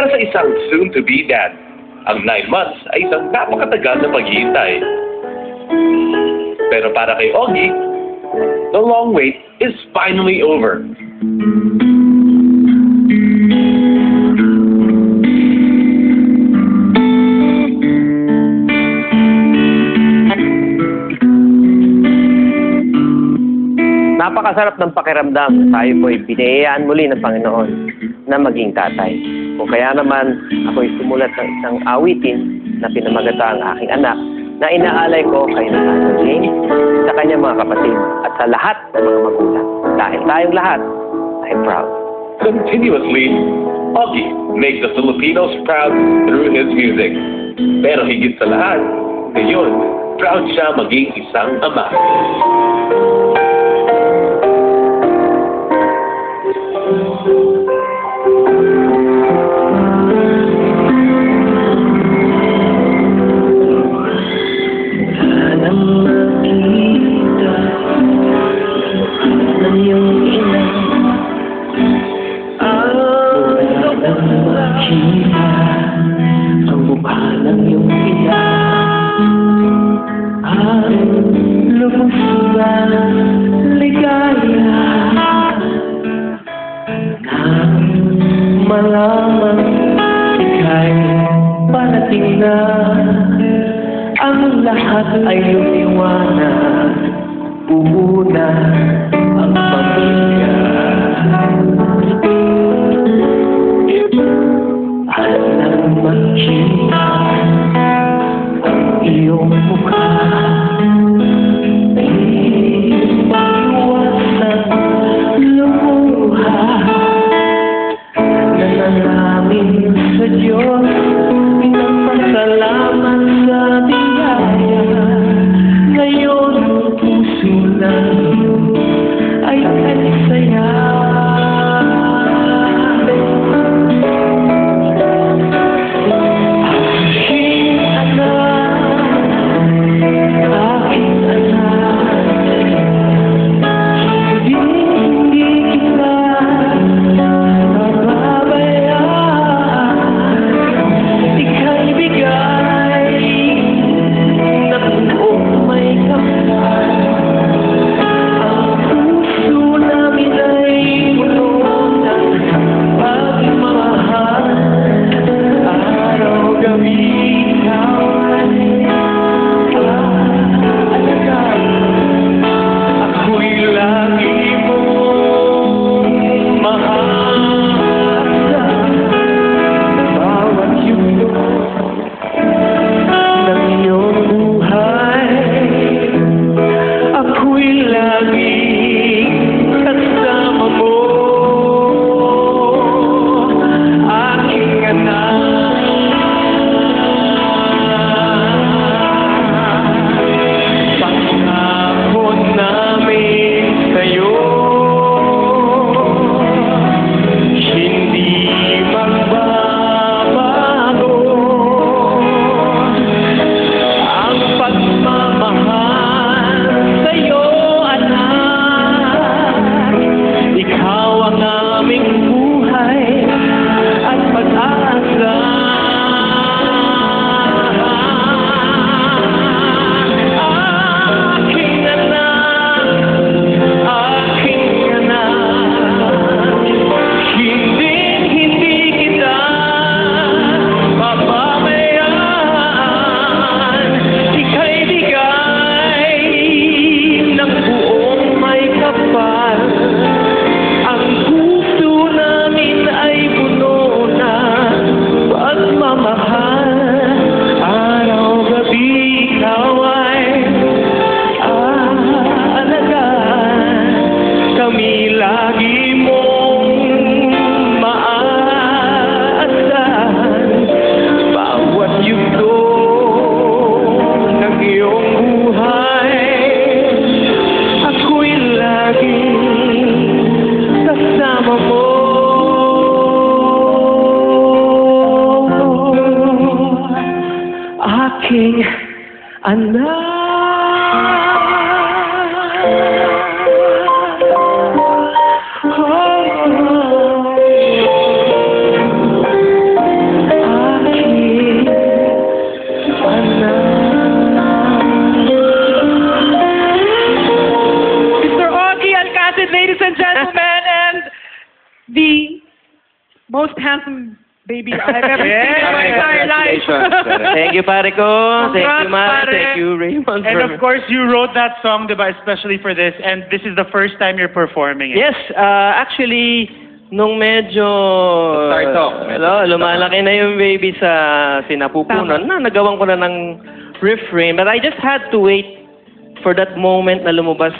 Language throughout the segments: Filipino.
Para sa isang soon-to-be dad, ang 9 months ay isang napakatagal na paghihintay. Pero para kay Ogie, the long wait is finally over. Napakasarap ng pakiramdam. Tayo po'y binayaan muli ng Panginoon na maging tatay. O kaya naman, ako'y sumulat ng isang awitin na pinamagata ang aking anak na inaalay ko kay Nathaniel James, sa kanyang mga kapatid, at sa lahat ng mga magulang. Dahil tayong lahat ay proud. Continuously, Ogie makes the Filipinos proud through his music. Pero higit sa lahat, ngayon, proud siya maging isang ama. Ang mukha ng iyong ina, ang lubos na ligaya, nang malaman ika'y parating na, ang lahat ay lumiwanag, uuna ang pamilya. Makita ang iyong mukha, di maiwasan lumuha. Nanalangin sa Diyos, pinagpasalamat sa biyaya. Ngayon ang puso namin ay kanisay. and the most handsome baby I've ever seen in my entire life. Thank you, pare ko. Thank you, Congrats, Mara. pare. Thank you, Raymond. And of course, you wrote that song, diba, especially for this, and this is the first time you're performing it. Yes, actually, nung medyo lumalaki na yung baby sa sinapupunan, nagawan ko na ng refrain. But I just had to wait for that moment na lumabas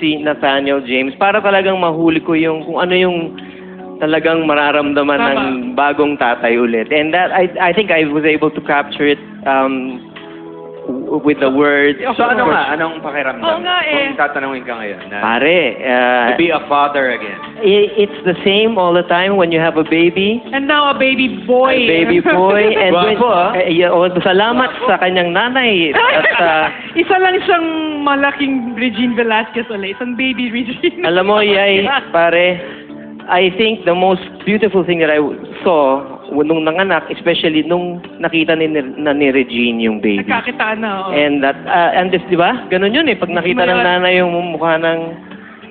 si Nathaniel James para talagang mahuli ko yung kung ano yung talagang mararamdaman ng bagong tatay ulit. And that I think I was able to capture it with the words. So ano nga? Anong pakiramdam? Oo nga eh. Kung tatanungin ka ngayon na Pare, to be a father again. it's the same all the time when you have a baby. And now a baby boy. A baby boy. And when, Guwapo, salamat sa kanyang nanay. At, Isa lang siyang malaking Regine Velasquez ulit. Isang baby Regine. alam mo, Yay, pare, I think the most beautiful thing that I saw nung nanganak, especially nung nakita ni Regine yung baby. Nagkakitaan na. And that, and this, di ba? Ganun yun eh. Pag nakita ng nanay yung mukha ng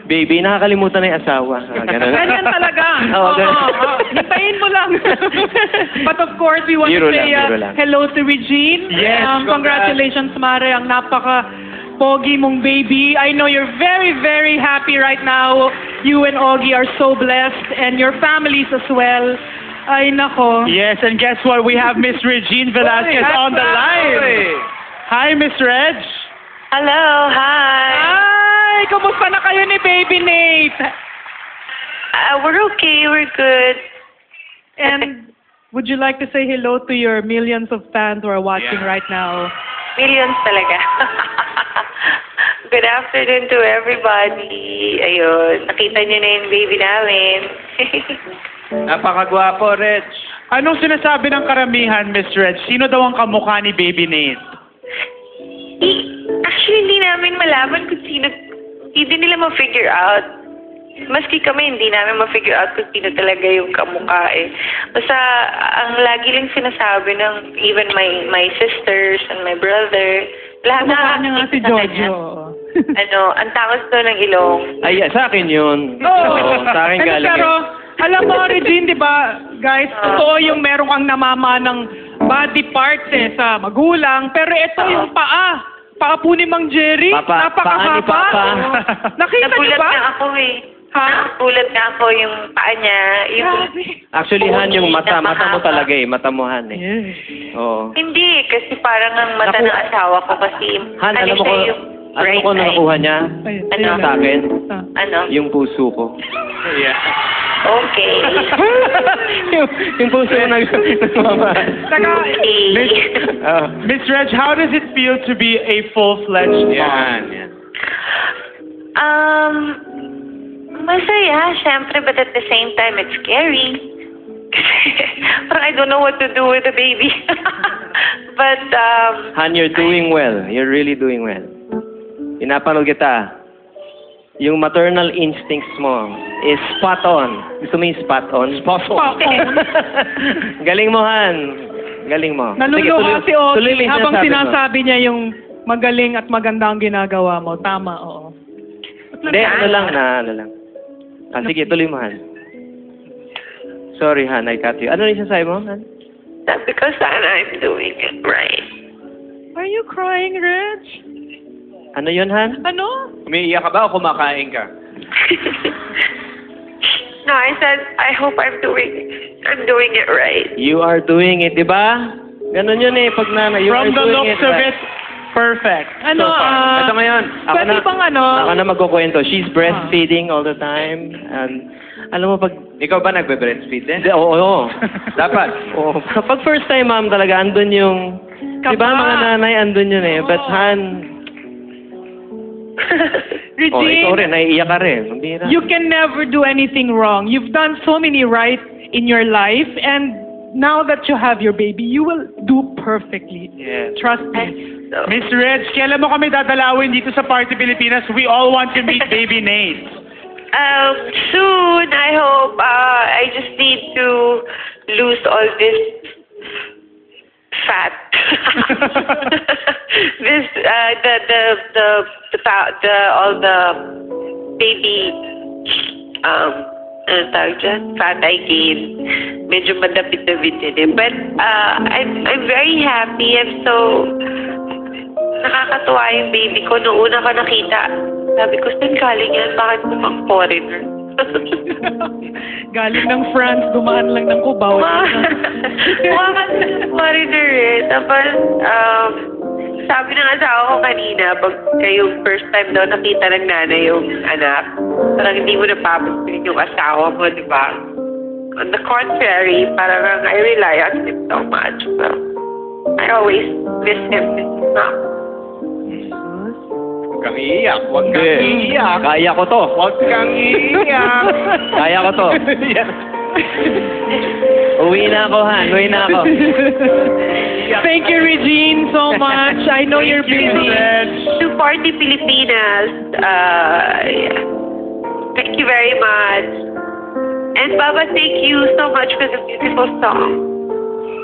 baby, nakakalimutan na yung asawa. Ganun. Ganyan talaga. Oo, ganun. Hintayin mo lang. But of course, we want Biro to say lang. hello to Regine. Yes, Congratulations, Mare. Ang napaka-pogi mong baby. I know you're very, very happy right now. You and Augie are so blessed. And your families as well. Ay, nako. Yes, and guess what? We have Miss Regine Velasquez on the line. Hi, Miss Reg. Hello, hi. Ay, kumusta na kayo ni Baby Nate? We're okay, we're good. And would you like to say hello to your millions of fans who are watching right now? Millions talaga. Good afternoon to everybody. Ayun, nakita niyo na yung baby namin. Napakagwapo, Reg. Anong sinasabi ng karamihan, Miss Reg? Sino daw ang kamukha ni Baby Nate? Actually, hindi namin malaman kung sino, hindi nila ma-figure out. Maski kami, hindi namin ma-figure out kung sino talaga yung kamukha eh. Basta, ang lagi lang sinasabi ng even my sisters and my brother, lahat Kamukha niya nga si Jojo. ang takas daw ng ilong. Ay, sa akin yun. Oo. Sa akin galing Pero, yun. alam mo, Regine, di ba, guys, totoo yung meron kang namama ng body parts sa magulang, pero ito yung paa. Paa po ni Mang Jerry. Paa ni Napakahaba. Papa. Nakita niyo Nagulat ba? nga ako eh. Ha? Nagulat nga ako yung paa niya. Yung, Actually, Han, yung mata mo talaga eh. Mata mo, Han eh. Yes. Oo. Hindi, kasi parang ang mata ng asawa ko kasi Han, alam mo ko, siya yung alam mo right ko na eye. nakuha niya Ano? sa akin, Ano? yung puso ko. Yeah. Okay. yung puso ko nagmamahal. Saka, Okay. Miss Reg, how does it feel to be a full-fledged mom? Yan. Masaya, syempre, but at the same time, it's scary. Parang I don't know what to do with the baby. But, Han, you're doing well. You're really doing well. Pinapanood kita. Yung maternal instincts mo is spot on. Gusto mo yung spot on? Spot on. Galing mo, Han. Galing mo. naluluha si tuloy mo Ogie yung habang sinasabi mo. sinasabi niya yung magaling at maganda ang ginagawa mo. Tama, oo. Hindi, ano lang. Sige, tuloy mo, Han. Sorry, Han, I cut you. Ano yung sasabi mo, Han? not because I'm doing it right. Are you crying, Reg? Ano yun, Han? Ano? Umiiyak ka ba o kumakain ka? No, I said, I hope I'm doing it right. You are doing it, di ba? Ganun yun eh, pag nanay. You From are the doing looks it of right. it, perfect. Ano, so far. Ito ngayon, pwede bang ano? ako na magkukwento. She's breastfeeding all the time. And alam mo, pag... Ikaw ba nagbe-breastfeed din? Oo. Dapat. Oo. Pag first time, ma'am, talaga, andun yung... Di ba, Kaba. mga nanay, andun yun eh. But, Oo. Han... Oh, ikaw Regine, rin, naiiyak ka rin. Ang bira. you can never do anything wrong. You've done so many right in your life, and now that you have your baby, you will do perfectly. Yeah. Trust me. So, Miss Reg, kailan mo kami dadalawin dito sa Party Pilipinas? We all want to meet Baby Nate. soon, I hope. I just need to lose all this fat. This all the baby ano tawag dyan? Fatay Gain. Medyo madapit-dapit din eh. But I'm very happy. I'm so nakakatuwa yung baby ko. Noong una ko nakita, sabi ko, saan galing yan? Bakit mukhang foreigner? Galing ng France, dumaan lang ng Cubao. Mukha kasi ng foreigner eh. Tapos, sabi ng asawa ko kanina, pag kayong first time daw nakita ng nanay yung anak, parang hindi mo napapansin yung asawa mo, di ba? On the contrary, parang I rely on him so much. So, I always miss him. Huwag kang iiyak. Huwag kang iiyak. Kaya ko to. Huwag kang iiyak. Kaya ko to. Uwi na ako, Han. Uwi na ako. Thank you, Regine, so much. I know you're busy. To Party Pilipinas, yeah. Thank you very much. And Baba, thank you so much for the beautiful song.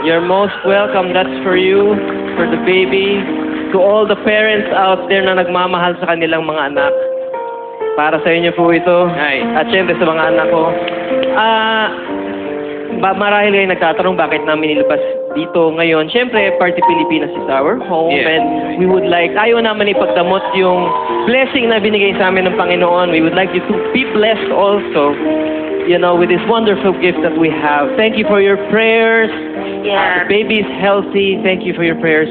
You're most welcome. That's for you, for the baby, to all the parents out there na nagmamahal sa kanilang mga anak. Para sa inyo po ito. Nice. At syempre sa mga anak ko. Marahil kayo nagtatanong bakit namin nilabas dito ngayon. Syempre, Party Pilipinas is our home. Yes. And we would like, ayaw naman ipagdamot yung blessing na binigay sa amin ng Panginoon. We would like you to be blessed also, you know, with this wonderful gift that we have. Thank you for your prayers. Yeah. The baby's healthy. Thank you for your prayers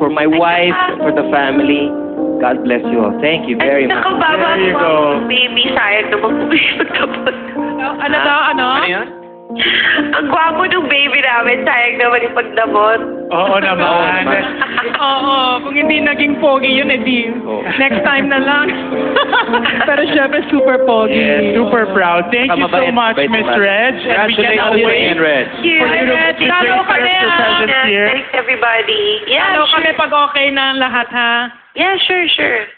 for my wife, for the family. God bless you all. Thank you very much. Naku, Baba, There you go. baby, sayang naman kung tapos. Ano daw, ano? Ano yan? Ang gwapo ng baby namin, sayang naman yung pagdamot. Oo naman. Oo, kung hindi naging pogi yun, edi next time na lang. Pero syempre, super pogi. Yes, super proud. Thank you so much, Miss Reg. And we cannot wait. Reg. Thank you. For you to Talo kami, your ah. presence here. Thanks, everybody. Yeah, Ano sure. kami pag okay na ang lahat, ha? Yeah, sure.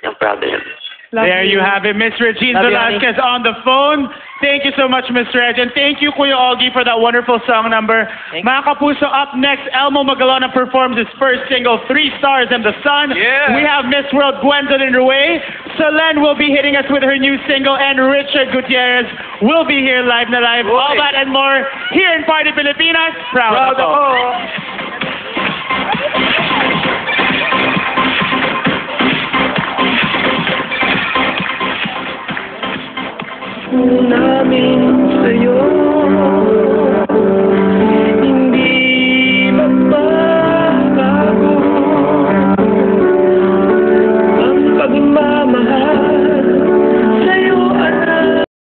No problem. Love There you have it, Miss Regine Love you, Velasquez on the phone. Thank you so much, Miss Reg. And thank you, Kuya Augie, for that wonderful song number. Thank Mga Kapuso, up next, Elmo Magalona performs his first single, 3 Stars in the Sun. Yeah. We have Miss World Gwendolyn Rue. Selene will be hitting us with her new single, and Richard Gutierrez will be here live na live. All that and more here in Party Pilipinas. Proud ako. namin sa'yo.